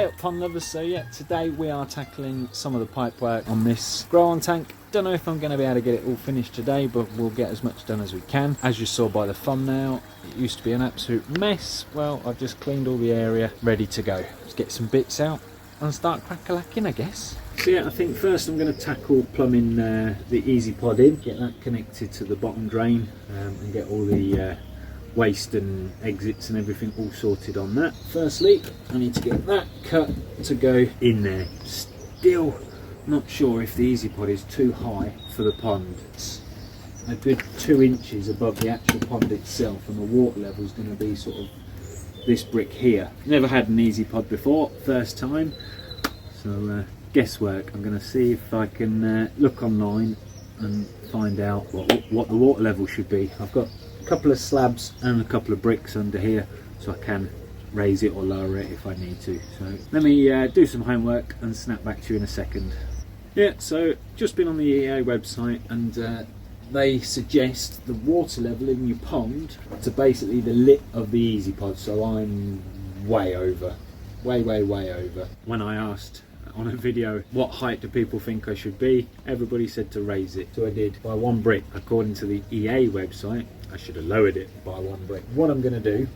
Hey up pond lovers, so yeah, today we are tackling some of the pipe work on this grow on tank. Don't know if I'm going to be able to get it all finished today, but we'll get as much done as we can. As you saw by the thumbnail, it used to be an absolute mess. Well, I've just cleaned all the area, ready to go. Let's get some bits out and start crack-a-lacking, I guess. So yeah, I think first I'm going to tackle plumbing the easy pod in, get that connected to the bottom drain, and get all the waste and exits and everything all sorted on that. Firstly, I need to get that cut to go in there. Still not sure if the easy pod is too high for the pond. It's a good 2 inches above the actual pond itself, and the water level is going to be sort of this brick here. Never had an easy pod before, first time, so guesswork. I'm going to see if I can look online and find out what the water level should be. I've got a couple of slabs and a couple of bricks under here, so I can raise it or lower it if I need to. So let me do some homework and snap back to you in a second. Yeah, so just been on the EA website, and they suggest the water level in your pond to basically the lip of the easy pod. So I'm way over, way over. When I asked on a video what height do people think I should be, everybody said to raise it, so I did by 1 brick. According to the EA website, I should have lowered it by 1 brick. What I'm going to do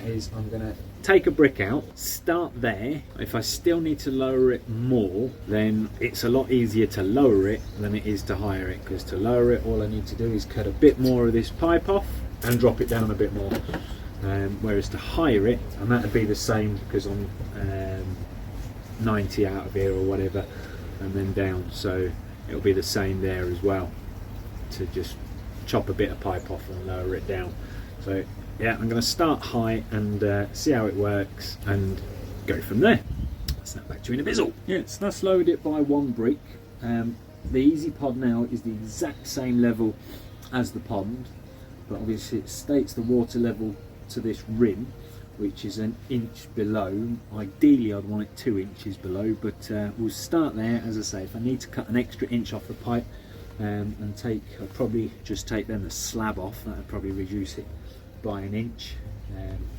is I'm going to take a brick out, start there. If I still need to lower it more, then it's a lot easier to lower it than it is to higher it, because to lower it all I need to do is cut a bit more of this pipe off and drop it down a bit more, whereas to higher it, and that would be the same because I'm 90 out of here or whatever, and then down, so it'll be the same there as well, to just chop a bit of pipe off and lower it down. So yeah, I'm going to start high and see how it works and go from there. Snap back to you in a bizzle. Yeah, so that's lowered it by 1 brick. The easy pod now is the exact same level as the pond, but obviously it states the water level to this rim, which is 1 inch below. Ideally I'd want it 2 inches below, but we'll start there. As I say, if I need to cut an extra inch off the pipe and I'll probably just take then the slab off, that would probably reduce it by 1 inch,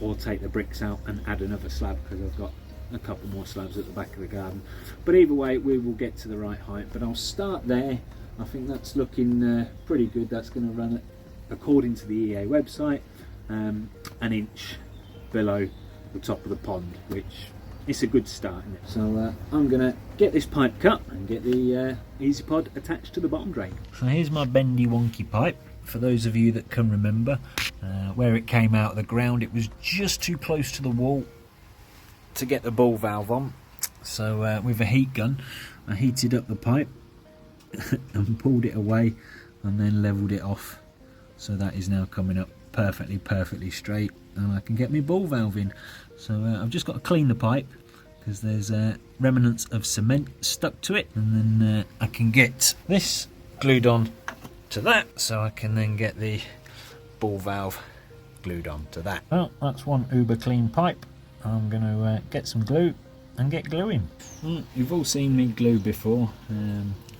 or take the bricks out and add another slab, because I've got a couple more slabs at the back of the garden. But either way, we will get to the right height, but I'll start there. I think that's looking pretty good. That's going to run it, according to the EA website, 1 inch below the top of the pond, which is a good start, isn't it? So I'm going to get this pipe cut and get the easy pod attached to the bottom drain. So here's my bendy wonky pipe. For those of you that can remember, where it came out of the ground, it was just too close to the wall to get the ball valve on. So with a heat gun, I heated up the pipe and pulled it away and then levelled it off. So that is now coming up perfectly straight, and I can get my ball valve in. So I've just got to clean the pipe because there's remnants of cement stuck to it, and then I can get this glued on to that, so I can then get the ball valve glued on to that. Well, that's one uber clean pipe. I'm going to get some glue and get gluing. You've all seen me glue before.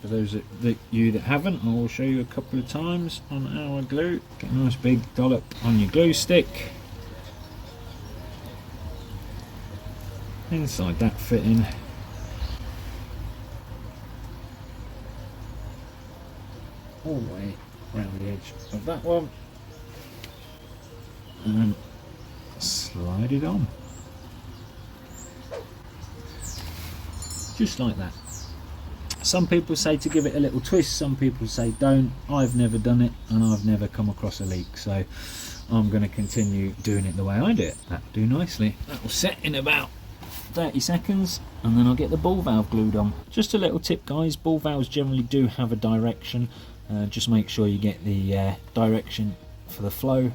For those that you that haven't, I will show you a couple of times on how I glue. Get a nice big dollop on your glue stick. Inside that fitting. All the way around the edge of that one, and slide it on, just like that. Some people say to give it a little twist, some people say don't. I've never done it and I've never come across a leak, so I'm going to continue doing it the way I do it. That'll do nicely. That will set in about 30 seconds, and then I'll get the ball valve glued on. Just a little tip, guys, ball valves generally do have a direction. Just make sure you get the direction for the flow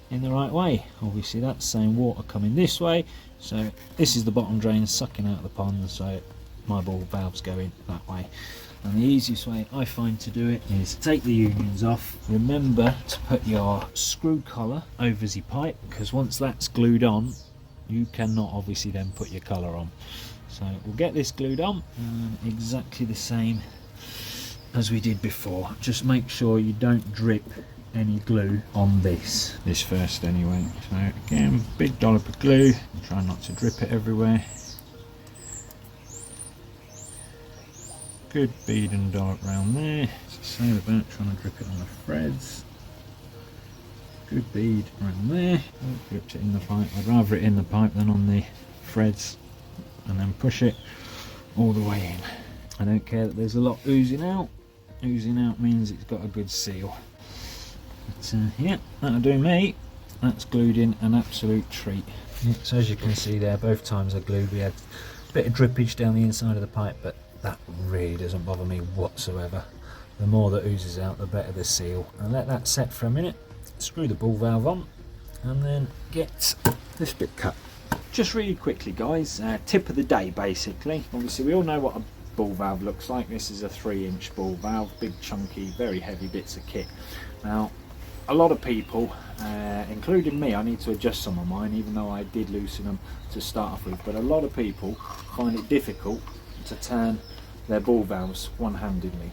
in the right way. Obviously that's saying water coming this way, so this is the bottom drain sucking out the pond, so my ball valves going that way. And the easiest way I find to do it is take the unions off. Remember to put your screw collar over the pipe, because once that's glued on, you cannot obviously then put your collar on. So we'll get this glued on, exactly the same as we did before. Just make sure you don't drip any glue on this first anyway. So again, big dollop of glue, try not to drip it everywhere. good bead and dollop round there. It's the same about trying to grip it on the threads. Good bead around there. Oh, gripped it in the pipe. I'd rather it in the pipe than on the threads, and then push it all the way in. I don't care that there's a lot oozing out. Oozing out means it's got a good seal. But yeah, that'll do me. That's glued in an absolute treat. Yeah, so as you can see there, both times I glued, we had a bit of drippage down the inside of the pipe, but that really doesn't bother me whatsoever. The more that oozes out, the better the seal. I'll let that set for a minute, screw the ball valve on, and then get this bit cut. Just really quickly guys, tip of the day basically. Obviously we all know what a ball valve looks like. This is a 3-inch ball valve, big chunky, very heavy bits of kit. Now a lot of people, including me, I need to adjust some of mine even though I did loosen them to start off with, but a lot of people find it difficult to turn their ball valves one-handedly.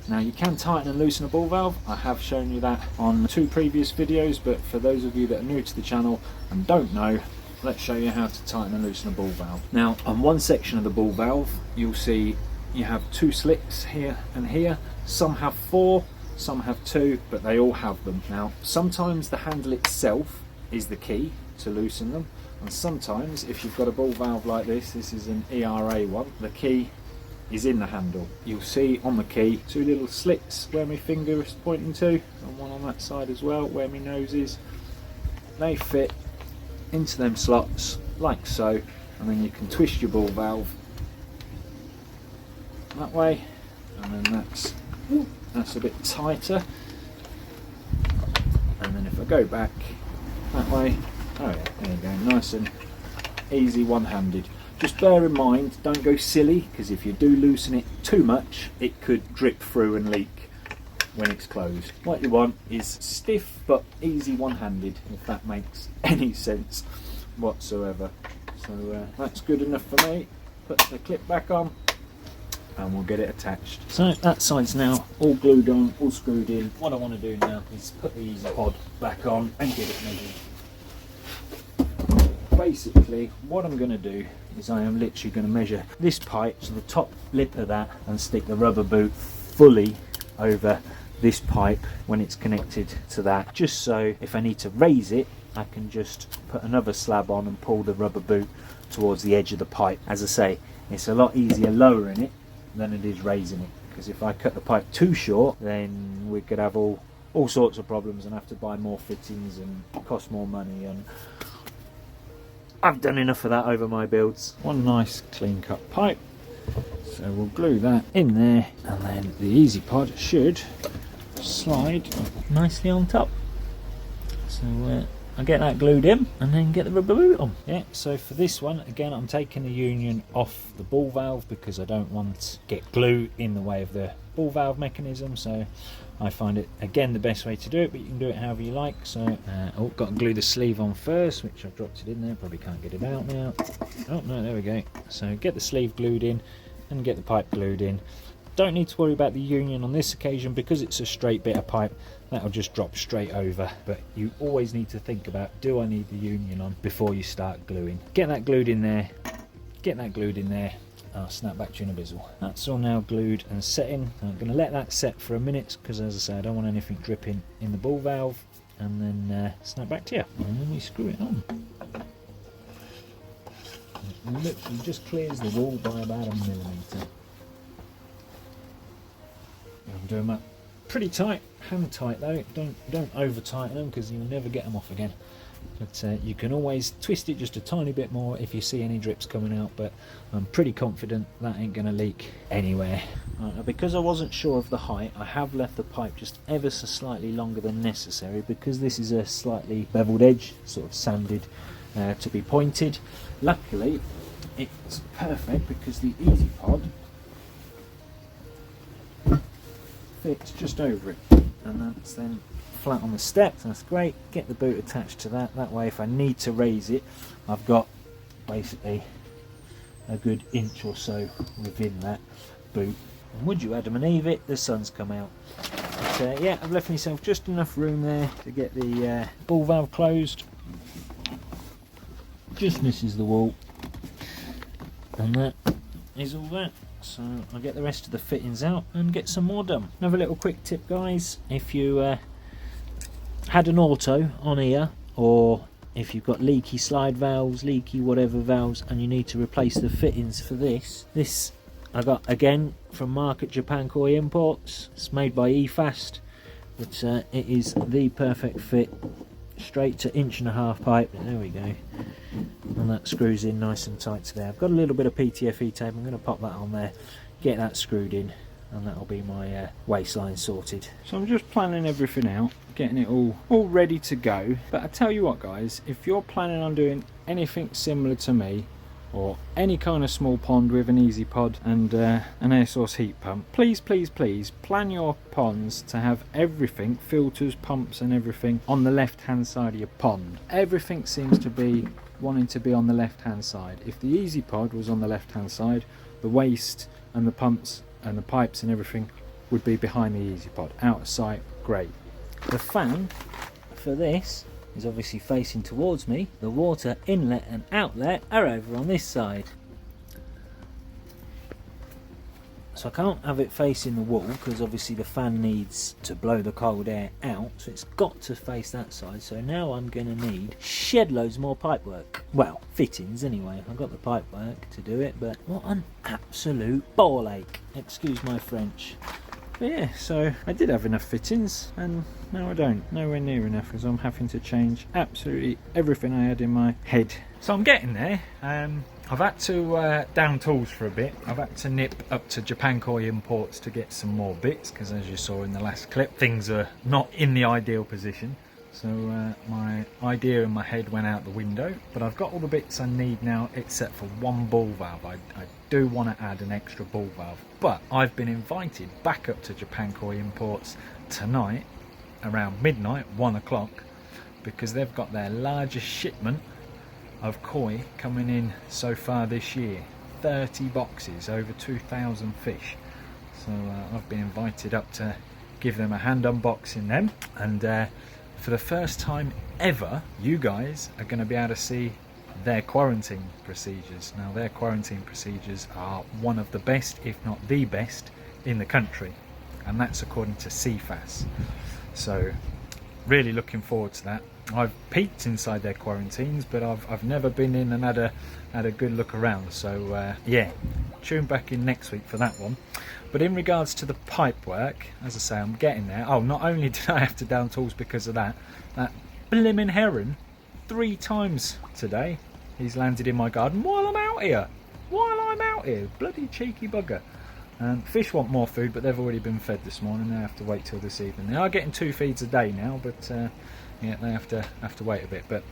Now you can tighten and loosen a ball valve. I have shown you that on 2 previous videos, but for those of you that are new to the channel and don't know, let's show you how to tighten and loosen a ball valve. Now on one section of the ball valve you'll see you have 2 slits here and here. Some have 4, some have 2, but they all have them. Now sometimes the handle itself is the key to loosen them, and sometimes if you've got a ball valve like this is an ERA one, the key is in the handle. You'll see on the key 2 little slits where my finger is pointing to, and one on that side as well where my nose is. They fit into them slots like so, and then you can twist your ball valve that way, and then that's a bit tighter, and then if I go back that way, oh yeah, there you go, nice and easy one-handed. Just bear in mind, don't go silly, because if you do loosen it too much it could drip through and leak when it's closed. What you want is stiff but easy one-handed, if that makes any sense whatsoever. So that's good enough for me. Put the clip back on and we'll get it attached. So that side's now all glued on, all screwed in. What I want to do now is put the easy pod back on and get it measured. Basically what I'm going to do is I am literally going to measure this pipe to the top lip of that and stick the rubber boot fully over this pipe when it's connected to that, just so if I need to raise it I can just put another slab on and pull the rubber boot towards the edge of the pipe. As I say, it's a lot easier lowering it than it is raising it, because if I cut the pipe too short then we could have all sorts of problems and have to buy more fittings and cost more money, and I've done enough of that over my builds. One nice clean cut pipe, so we'll glue that in there, and then the easy pod should slide nicely on top. So I'll get that glued in and then get the rubber boot on. Yeah, so for this one, again, I'm taking the union off the ball valve because I don't want to get glue in the way of the ball valve mechanism. So I find it, again, the best way to do it, but you can do it however you like. So, oh, got to glue the sleeve on first, which I've dropped it in there. Probably can't get it out now. Oh, no, there we go. So get the sleeve glued in and get the pipe glued in. Don't need to worry about the union on this occasion because it's a straight bit of pipe. That'll just drop straight over, but you always need to think about, do I need the union on before you start gluing? Get that glued in there, get that glued in there. I'll snap back to you in a bizzle. That's all now glued and setting. I'm going to let that set for a minute because, as I say, I don't want anything dripping in the ball valve, and then snap back to you. And then we screw it on. It literally just clears the wall by about 1 millimetre. I'm doing that pretty tight, hand tight though. Don't over tighten them because you'll never get them off again. But you can always twist it just a tiny bit more if you see any drips coming out, but I'm pretty confident that ain't going to leak anywhere. Now, because I wasn't sure of the height, I have left the pipe just ever so slightly longer than necessary, because this is a slightly beveled edge, sort of sanded to be pointed. Luckily it's perfect because the easy pod fits just over it, and that's then flat on the step. So that's great. Get the boot attached to that. That way if I need to raise it, I've got basically a good inch or so within that boot. And would you Adam and Eve it, the sun's come out. But yeah, I've left myself just enough room there to get the ball valve closed. Just misses the wall, and that is all that. So I'll get the rest of the fittings out and get some more done. Another little quick tip, guys, if you had an auto on here, or if you've got leaky slide valves, leaky whatever valves, and you need to replace the fittings for this I got again from market Japan Koi Imports. It's made by eFast, but it is the perfect fit, straight to 1.5" pipe. There we go, and that screws in nice and tight to there. I've got a little bit of PTFE tape, I'm going to pop that on there, get that screwed in, and that'll be my waistline sorted. So I'm just planning everything out, getting it all ready to go. But I tell you what, guys, if you're planning on doing anything similar to me, or any kind of small pond with an easy pod and an air source heat pump, please plan your ponds to have everything, filters, pumps and everything, on the left hand side of your pond. Everything seems to be wanting to be on the left hand side. If the easy pod was on the left hand side, the waste and the pumps and the pipes and everything would be behind the easy pod, out of sight. Great. The fan for this is obviously facing towards me. The water inlet and outlet are over on this side, so I can't have it facing the wall because obviously the fan needs to blow the cold air out, so it's got to face that side. So now I'm going to need shed loads more pipework, well, fittings anyway. I've got the pipework to do it, but what an absolute ball ache, excuse my French. But yeah, so I did have enough fittings, and now I don't. Nowhere near enough, because I'm having to change absolutely everything I had in my head. So I'm getting there. I've had to down tools for a bit. I've had to nip up to Japan Koi Imports to get some more bits, because as you saw in the last clip, things are not in the ideal position. So my idea in my head went out the window, but I've got all the bits I need now except for one ball valve. I do want to add an extra ball valve, but I've been invited back up to Japan Koi Imports tonight around midnight, 1 o'clock, because they've got their largest shipment of koi coming in so far this year. 30 boxes, over 2,000 fish. So I've been invited up to give them a hand unboxing them, and for the first time ever, you guys are going to be able to see their quarantine procedures. Now, their quarantine procedures are one of the best, if not the best, in the country, and that's according to CFAS. So really looking forward to that. I've peeked inside their quarantines, but I've never been in and had a good look around. So yeah, tune back in next week for that one. But in regards to the pipe work, as I say, I'm getting there. Oh, not only did I have to down tools because of that blimmin' heron 3 times today. He's landed in my garden while I'm out here. Bloody cheeky bugger. Fish want more food, but they've already been fed this morning. They have to wait till this evening. They are getting 2 feeds a day now, but yeah, they have to wait a bit. But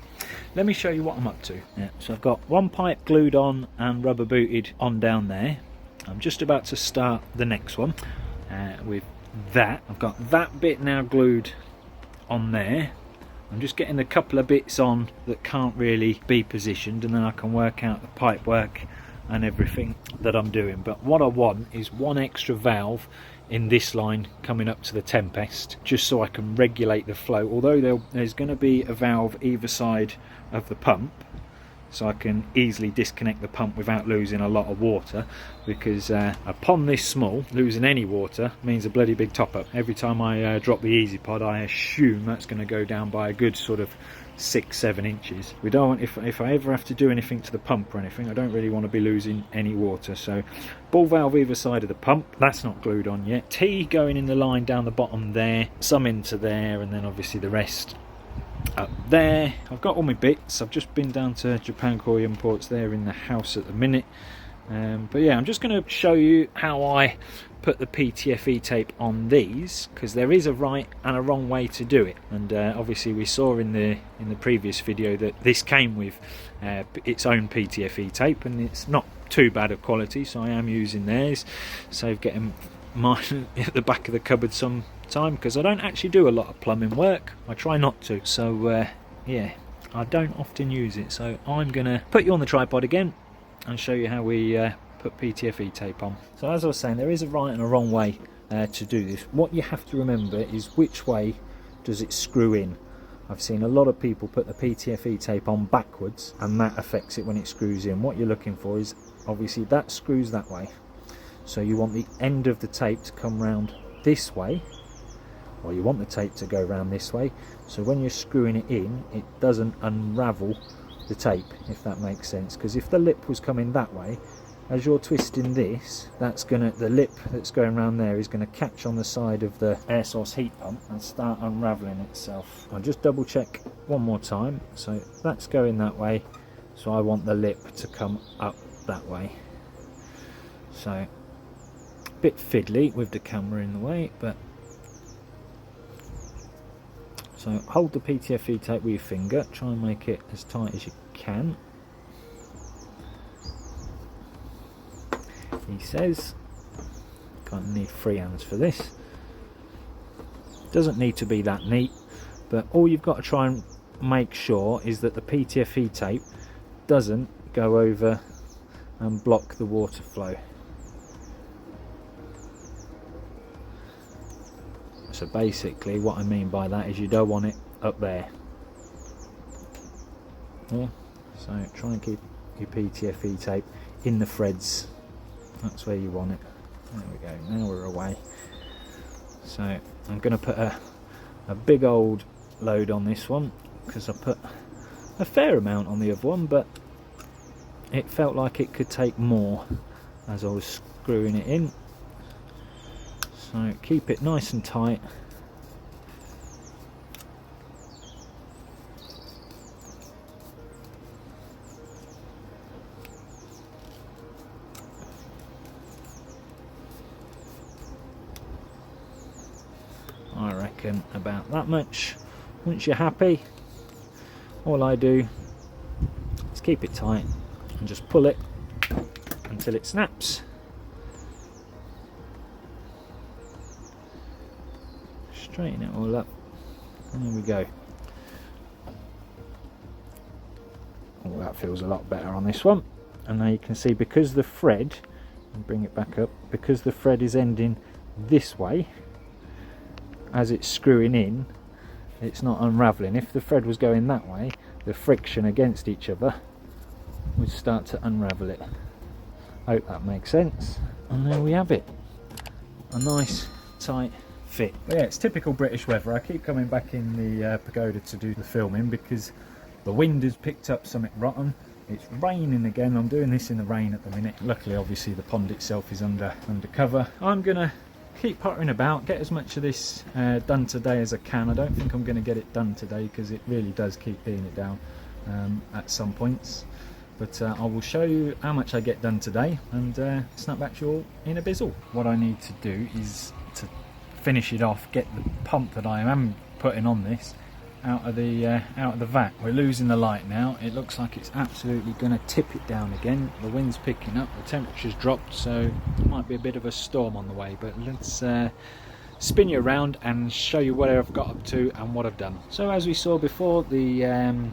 let me show you what I'm up to. Yeah, so I've got one pipe glued on and rubber booted on down there. I'm just about to start the next one with that. I've got that bit now glued on there. I'm just getting a couple of bits on that can't really be positioned, and then I can work out the pipe work and everything that I'm doing. But what I want is one extra valve in this line coming up to the Tempest, just so I can regulate the flow, although there's going to be a valve either side of the pump, so I can easily disconnect the pump without losing a lot of water, because a pond this small, losing any water means a bloody big top up. Every time I drop the easy pod, I assume that's going to go down by a good sort of 6-7 inches. We don't want, if I ever have to do anything to the pump or anything, I don't really want to be losing any water. So ball valve either side of the pump, that's not glued on yet. T going in the line down the bottom there, some into there, and then obviously the rest up there. I've got all my bits. I've just been down to Japan Koi Imports there in the house at the minute, but yeah, I'm just going to show you how I put the PTFE tape on these, because there is a right and a wrong way to do it. And obviously we saw in the previous video that this came with its own PTFE tape, and it's not too bad of quality, so I am using theirs. Save getting mine at the back of the cupboard some time, because I don't actually do a lot of plumbing work. I try not to, so yeah, I don't often use it. So I'm gonna put you on the tripod again and show you how we put PTFE tape on. So as I was saying, there is a right and a wrong way to do this. What you have to remember is which way does it screw in. I've seen a lot of people put the PTFE tape on backwards, and that affects it when it screws in. What you're looking for is obviously that screws that way, so you want the end of the tape to come round this way, or you want the tape to go round this way, so when you're screwing it in, it doesn't unravel the tape, if that makes sense. Because if the lip was coming that way, as you're twisting this, the lip that's going around there is going to catch on the side of the air source heat pump and start unraveling itself. I'll just double check one more time. So that's going that way, so I want the lip to come up that way. So a bit fiddly with the camera in the way, but so hold the PTFE tape with your finger, try and make it as tight as you can. He says, kind of need free hands for this. Doesn't need to be that neat, but all you've got to try and make sure is that the PTFE tape doesn't go over and block the water flow. So basically what I mean by that is you don't want it up there. Yeah. So try and keep your PTFE tape in the threads. That's where you want it. There we go, now we're away. So I'm going to put a big old load on this one, because I put a fair amount on the other one, but it felt like it could take more as I was screwing it in. So keep it nice and tight. I reckon about that much. Once you're happy, all I do is keep it tight and just pull it until it snaps. Straighten it all up. There we go. Oh, that feels a lot better on this one. And now you can see, because the thread, and bring it back up, because the thread is ending this way, as it's screwing in, it's not unraveling. If the thread was going that way, the friction against each other would start to unravel it. Hope that makes sense. And there we have it. A nice tight fit. But yeah, it's typical British weather. I keep coming back in the pagoda to do the filming because the wind has picked up something rotten. It's raining again. I'm doing this in the rain at the minute. Luckily, obviously, the pond itself is under cover. I'm gonna keep pottering about, get as much of this done today as I can. I don't think I'm going to get it done today because it really does keep being it down at some points, but I will show you how much I get done today and snap back to you all in a bizzle. What I need to do is to finish it off, get the pump that I am putting on this out of the vat. We're losing the light now. It looks like it's absolutely going to tip it down again. The wind's picking up, the temperature's dropped, so it might be a bit of a storm on the way, but let's spin you around and show you what I've got up to and what I've done. So as we saw before, the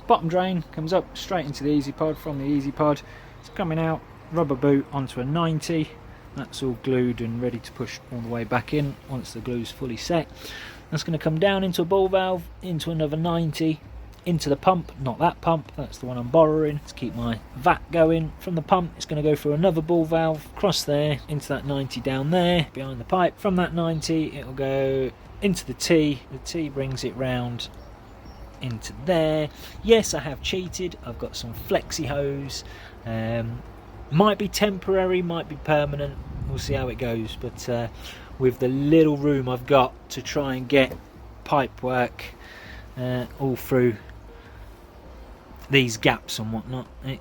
bottom drain comes up straight into the easy pod. From the easy pod, it's coming out rubber boot onto a 90. That's all glued and ready to push all the way back in once the glue's fully set. That's going to come down into a ball valve, into another 90, into the pump. Not that pump, that's the one I'm borrowing to keep my vat going. From the pump, it's going to go through another ball valve, across there, into that 90 down there, behind the pipe. From that 90, it'll go into the T. The T brings it round into there. Yes, I have cheated. I've got some flexi hose. Might be temporary, might be permanent. We'll see how it goes, but with the little room I've got to try and get pipe work all through these gaps and whatnot, it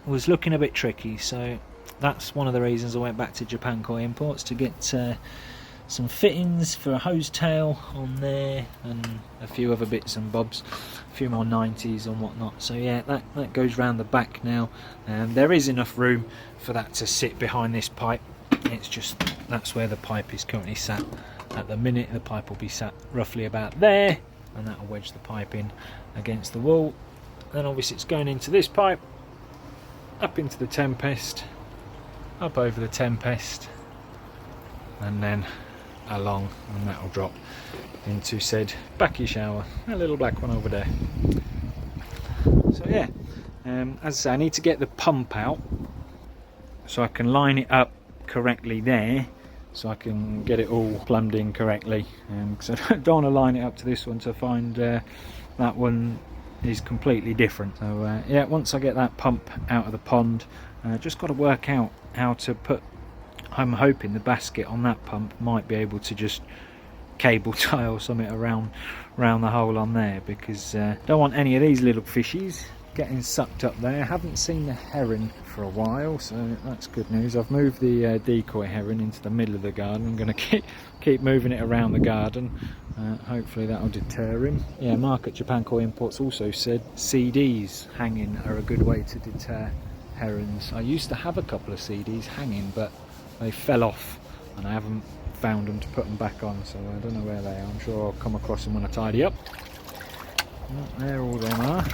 was looking a bit tricky, so that's one of the reasons I went back to Japan Koi Imports to get some fittings for a hose tail on there and a few other bits and bobs, a few more 90s and whatnot. So yeah, that goes round the back now, and there is enough room for that to sit behind this pipe. It's just that's where the pipe is currently sat at the minute. The pipe will be sat roughly about there, and that will wedge the pipe in against the wall. Then obviously it's going into this pipe, up into the Tempest, up over the Tempest, and then along, and that will drop into said Bakki shower, a little black one over there. So yeah, as I say, I need to get the pump out so I can line it up correctly there, so I can get it all plumbed in correctly. So I don't want to line it up to this one to find that one is completely different. So yeah, once I get that pump out of the pond, just got to work out how to put, I'm hoping the basket on that pump might be able to just cable tie or something around the hole on there, because don't want any of these little fishies getting sucked up there. Haven't seen the heron for a while, so that's good news. I've moved the decoy heron into the middle of the garden. I'm going to keep moving it around the garden. Hopefully that'll deter him. Yeah, Mark at Japan Koi Imports also said CDs hanging are a good way to deter herons. I used to have a couple of CDs hanging, but they fell off and I haven't found them to put them back on, so I don't know where they are. I'm sure I'll come across them when I tidy up. Well, there all them are.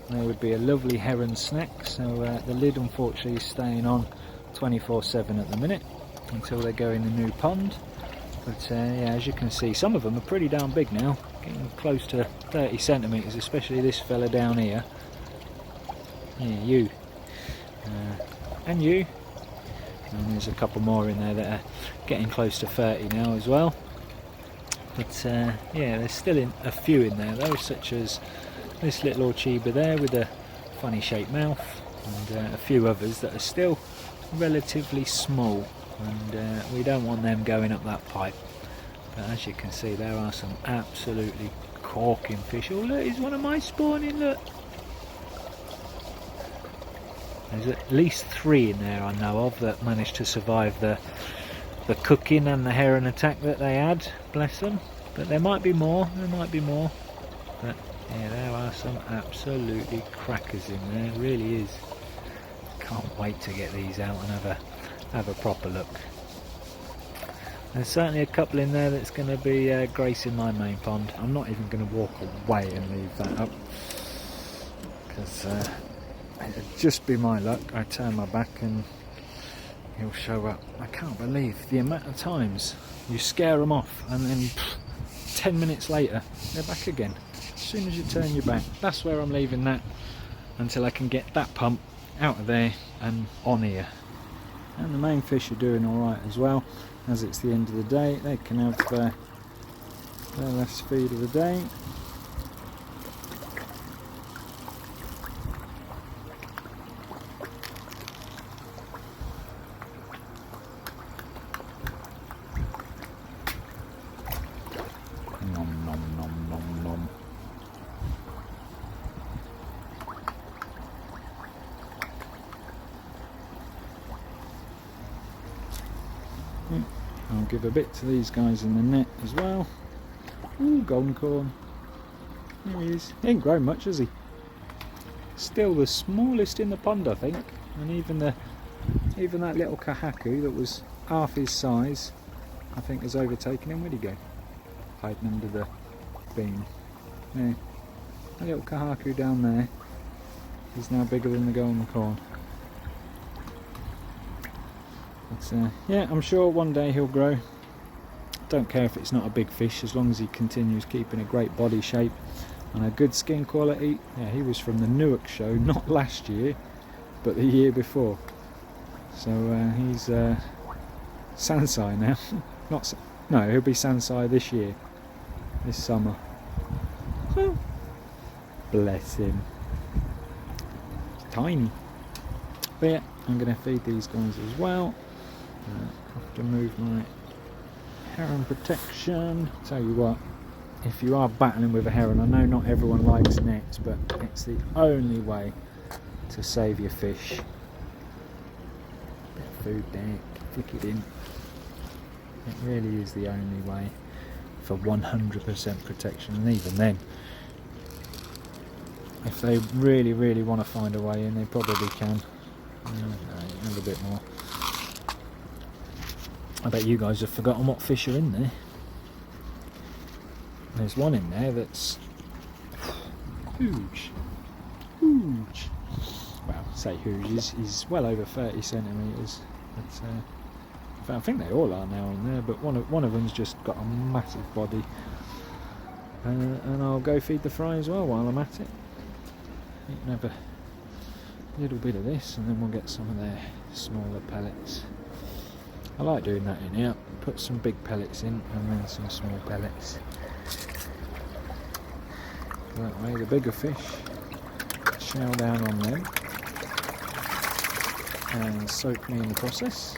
There would be a lovely heron snack. So the lid unfortunately is staying on 24/7 at the minute until they go in the new pond. But yeah, as you can see, some of them are pretty darn big now, getting close to 30 centimetres, especially this fella down here. Yeah, you. And you. And there's a couple more in there that are getting close to 30 now as well. But yeah, there's still a few in there though, such as this little Orchiba there with a funny shaped mouth, and a few others that are still relatively small, and we don't want them going up that pipe. But as you can see, there are some absolutely corking fish. Oh look, here's one of my spawning, look. There's at least 3 in there I know of that managed to survive the cooking and the heron attack that they had, bless them. But there might be more, But yeah, there are some absolutely crackers in there, it really is. Can't wait to get these out and have a proper look. There's certainly a couple in there that's going to be gracing my main pond. I'm not even going to walk away and leave that up, because it'd just be my luck. I turn my back and he'll show up. I can't believe the amount of times you scare them off and then 10 minutes later they're back again. As soon as you turn your back. That's where I'm leaving that until I can get that pump out of there and on here. And the main fish are doing alright as well, as it's the end of the day. They can have their last feed of the day. Nom nom nom nom nom. I'll give a bit to these guys in the net as well. Ooh, golden corn. There he is. He ain't grown much, has he? Still the smallest in the pond, I think. And even that little kahaku that was half his size, I think, has overtaken him. Where'd he go? Hiding under the beam. Yeah. A little kahaku down there is now bigger than the golden corn. But yeah, I'm sure one day he'll grow. Don't care if it's not a big fish, as long as he continues keeping a great body shape and a good skin quality. Yeah, he was from the Newark show, not last year, but the year before. So he's Sansai now. No, he'll be Sansai this year, this summer. Oh, bless him. It's tiny. But yeah, I'm going to feed these guys as well. Have to move my heron protection. Tell you what, if you are battling with a heron, I know not everyone likes nets, but it's the only way to save your fish. Bit of food there, flick it in. It really is the only way for 100% protection, and even then, if they really, really want to find a way in, they probably can. A little bit more. I bet you guys have forgotten what fish are in there. There's one in there that's huge. Huge. Well, say huge, he's well over 30 centimetres. But I think they all are now in there, but one of them's just got a massive body. And I'll go feed the fry as well while I'm at it. You can have little bit of this, and then we'll get some of their smaller pellets. I like doing that in here. Put some big pellets in and then some small pellets. That way the bigger fish chow down on them and soak me in the process.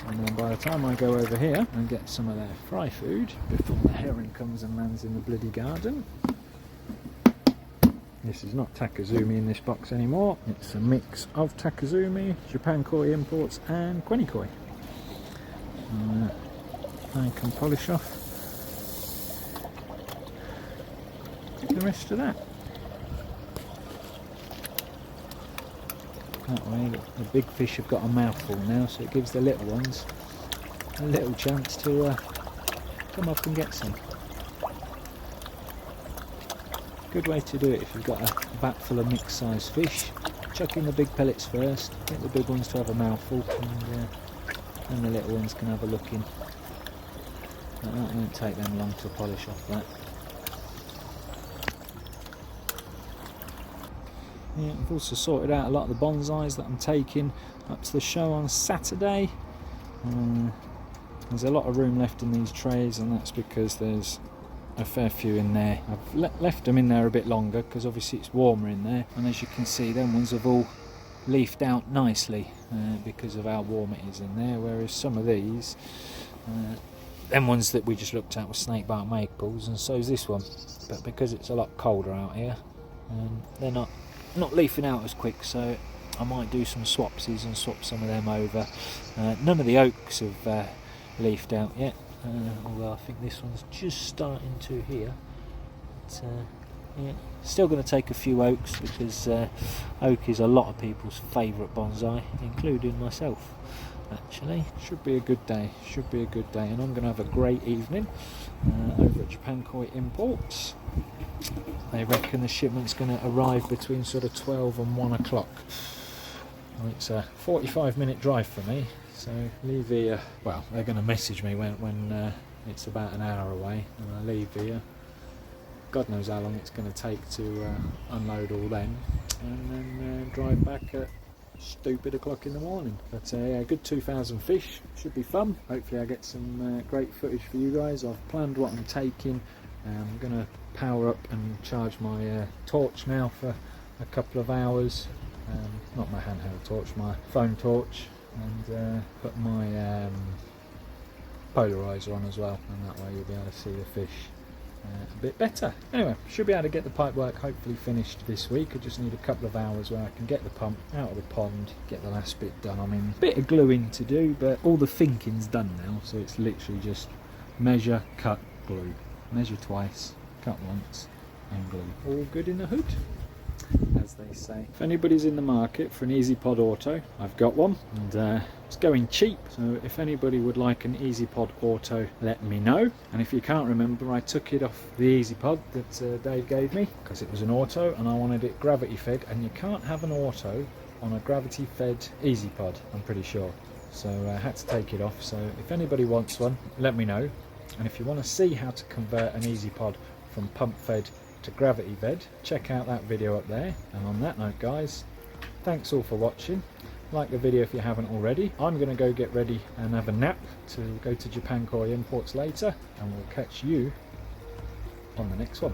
And then by the time I go over here and get some of their fry food before the heron comes and lands in the bloody garden. This is not Takazumi in this box anymore. It's a mix of Takazumi, Japan Koi Imports and Kweni Koi. I can polish off the rest of that. That way the big fish have got a mouthful now, so it gives the little ones a little chance to come up and get some. Good way to do it if you've got a vat full of mixed size fish. Chuck in the big pellets first, get the big ones to have a mouthful, and the little ones can have a look in. That won't take them long to polish off that. Yeah, I've also sorted out a lot of the bonsais that I'm taking up to the show on Saturday. There's a lot of room left in these trays, and that's because there's a fair few in there. I've left them in there a bit longer because obviously it's warmer in there, and as you can see, them ones have all leafed out nicely because of how warm it is in there, whereas some of these, them ones that we just looked at were snakebark maples, and so is this one, but because it's a lot colder out here, they're not leafing out as quick, so I might do some swapsies and swap some of them over. None of the oaks have leafed out yet, although I think this one's just starting to here. But, yeah, still going to take a few oaks because oak is a lot of people's favourite bonsai, including myself. Actually, should be a good day. And I'm going to have a great evening over at Japan Koi Imports. They reckon the shipment's going to arrive between sort of 12 and 1 o'clock. Well, it's a 45-minute drive for me, so leave here. Well, they're going to message me when it's about an hour away, and I leave here. God knows how long it's going to take to unload all them, and then drive back at stupid o'clock in the morning. But yeah, good 2,000 fish, should be fun. Hopefully I get some great footage for you guys. I've planned what I'm taking. I'm going to power up and charge my torch now for a couple of hours. Not my handheld torch, my phone torch, and put my polarizer on as well, and that way you'll be able to see the fish a bit better. Anyway, should be able to get the pipe work hopefully finished this week. I just need a couple of hours where I can get the pump out of the pond, get the last bit done. I mean, a bit of gluing to do, but all the thinking's done now, so it's literally just measure, cut, glue. Measure twice, cut once, and glue. All good in the hood, as they say. If anybody's in the market for an EasyPod Auto, I've got one, and it's going cheap, so if anybody would like an EasyPod Auto, let me know. And if you can't remember, I took it off the EasyPod that Dave gave me because it was an auto and I wanted it gravity fed, and you can't have an auto on a gravity fed EasyPod, I'm pretty sure. So I had to take it off, so if anybody wants one, let me know. And if you want to see how to convert an EasyPod from pump fed to gravity fed, check out that video up there. And on that note, guys, thanks all for watching. Like the video if you haven't already. I'm going to go get ready and have a nap to go to Japan Koi Imports later, and we'll catch you on the next one.